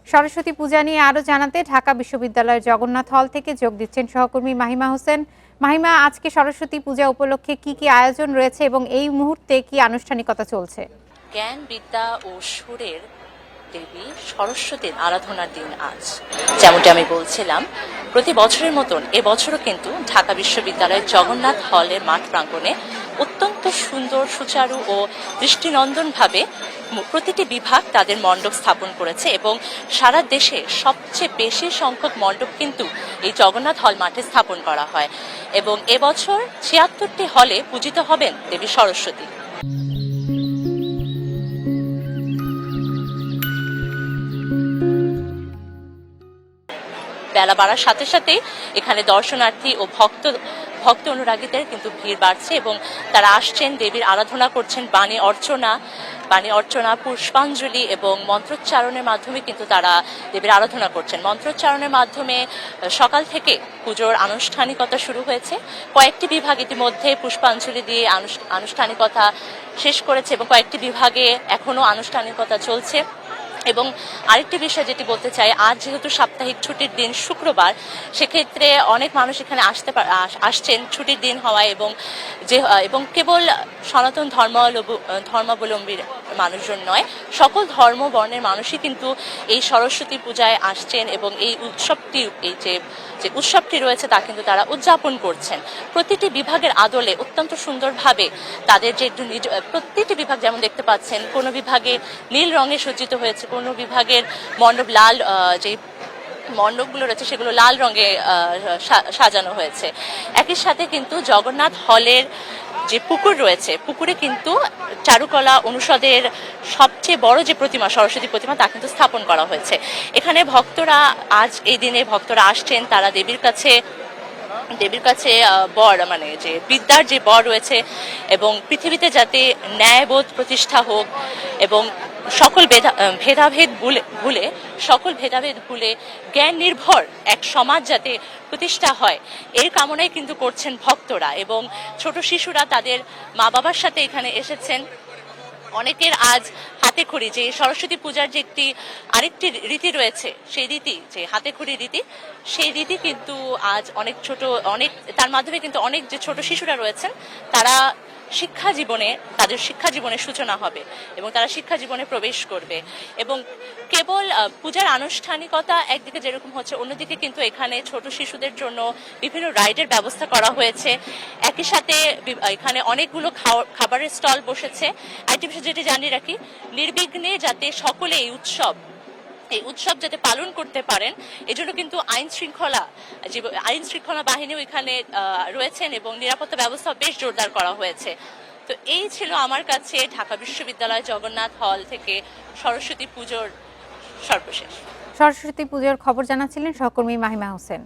সরস্বতী পূজা নিয়ে আরো জানাতে ঢাকা বিশ্ববিদ্যালয়ের জগন্নাথ হল থেকে যোগ দিচ্ছেন সহকর্মী মাহিমা হোসেন। মাহিমা, আজকে সরস্বতী পূজা উপলক্ষে কি কি আয়োজন রয়েছে এবং এই মুহূর্তে কি আনুষ্ঠানিকতা চলছে? জ্ঞান, বিদ্যা ও সুরের দেবী সরস্বতীর আরাধনার দিন আজ। যেমনটি আমি বলছিলাম, প্রতি বছরের মতন এবছরও কিন্তু ঢাকা বিশ্ববিদ্যালয়ের জগন্নাথ হলের মাঠ প্রাঙ্গণে অত্যন্ত সুন্দর, সুচারু ও দৃষ্টিনন্দনভাবে প্রতিটি বিভাগ তাদের মণ্ডপ স্থাপন করেছে এবং সারা দেশে সবচেয়ে বেশি সংখ্যক মণ্ডপ কিন্তু এই জগন্নাথ হল মাঠে স্থাপন করা হয় এবং এবছর ৭৬টি হলে পূজিত হবেন দেবী সরস্বতী। বেলা বাড়ার সাথে সাথেই এখানে দর্শনার্থী ও ভক্ত অনুরাগীদের কিন্তু ভিড় বাড়ছে এবং তারা আসছেন, দেবীর আরাধনা করছেন। বাণী অর্চনা, পুষ্পাঞ্জলি এবং মন্ত্রোচ্চারণের মাধ্যমে কিন্তু তারা দেবীর আরাধনা করছেন। মন্ত্রোচ্চারণের মাধ্যমে সকাল থেকে পুজোর আনুষ্ঠানিকতা শুরু হয়েছে। কয়েকটি বিভাগ ইতিমধ্যে পুষ্পাঞ্জলি দিয়ে আনুষ্ঠানিকতা শেষ করেছে এবং কয়েকটি বিভাগে এখনো আনুষ্ঠানিকতা চলছে। এবং আরেকটি বিষয় যেটি বলতে চাই, আজ যেহেতু সাপ্তাহিক ছুটির দিন শুক্রবার, সেক্ষেত্রে অনেক মানুষ এখানে আসছেন ছুটির দিন হওয়ায় এবং কেবল সনাতন ধর্মাবলম্বী মানুষজন নয়, সকল ধর্ম বর্ণের মানুষই কিন্তু এই সরস্বতী পূজায় আসছেন এবং এই উৎসবটি রয়েছে তা কিন্তু তারা উদযাপন করছেন। প্রতিটি বিভাগের আদলে অত্যন্ত সুন্দরভাবে তাদের প্রতিটি বিভাগ যেমন দেখতে পাচ্ছেন, কোনো বিভাগে নীল রঙে সজ্জিত হয়েছে, কোনো বিভাগের মণ্ডপ লাল, যে মণ্ডপগুলো রয়েছে সেগুলো লাল রঙে সাজানো হয়েছে। একই সাথে কিন্তু জগন্নাথ হলের যে পুকুর রয়েছে, পুকুরে কিন্তু চারুকলা অনুষদের সবচেয়ে বড় যে প্রতিমা, সরস্বতী প্রতিমা, তা কিন্তু স্থাপন করা হয়েছে। এখানে আজ এই দিনে ভক্তরা আসছেন, তারা দেবীর কাছে বর, মানে যে বিদ্যার যে বর রয়েছে এবং পৃথিবীতে যাতে ন্যায়বোধ প্রতিষ্ঠা হোক এবং সকল ভেদাভেদ ভুলে জ্ঞান নির্ভর এক সমাজ যাতে প্রতিষ্ঠা হয়, এর কামনাই কিন্তু করছেন ভক্তরা। এবং ছোট শিশুরা তাদের মা বাবার সাথে এখানে এসেছেন। অনেকের আজ হাতেখড়ি, যে সরস্বতী পূজার যে আরেকটি রীতি রয়েছে, সেই রীতি, যে হাতেখড়ি রীতি, সেই রীতি কিন্তু আজ তার মাধ্যমে কিন্তু অনেক যে ছোট শিশুরা রয়েছেন তারা তাদের শিক্ষা জীবনের সূচনা হবে এবং তারা শিক্ষা জীবনে প্রবেশ করবে। এবং কেবল পূজার আনুষ্ঠানিকতা একদিকে যেরকম হচ্ছে, অন্যদিকে কিন্তু এখানে ছোট শিশুদের জন্য বিভিন্ন রাইডের ব্যবস্থা করা হয়েছে। একই সাথে এখানে অনেকগুলো খাবারের স্টল বসেছে। আরেকটি বিষয় যেটি জানিয়ে রাখি, নির্বিঘ্নে যাতে সকলে এই উৎসব যাতে পালন করতে পারেন, এজন্য কিন্তু আইন শৃঙ্খলা বাহিনীও এখানে রয়েছেন এবং নিরাপত্তা ব্যবস্থা বেশ জোরদার করা হয়েছে। তো এই ছিল আমার কাছে ঢাকা বিশ্ববিদ্যালয় জগন্নাথ হল থেকে সরস্বতী পুজোর সর্বশেষ। সরস্বতী পুজোর খবর জানাচ্ছিলেন সহকর্মী মাহিমা হোসেন।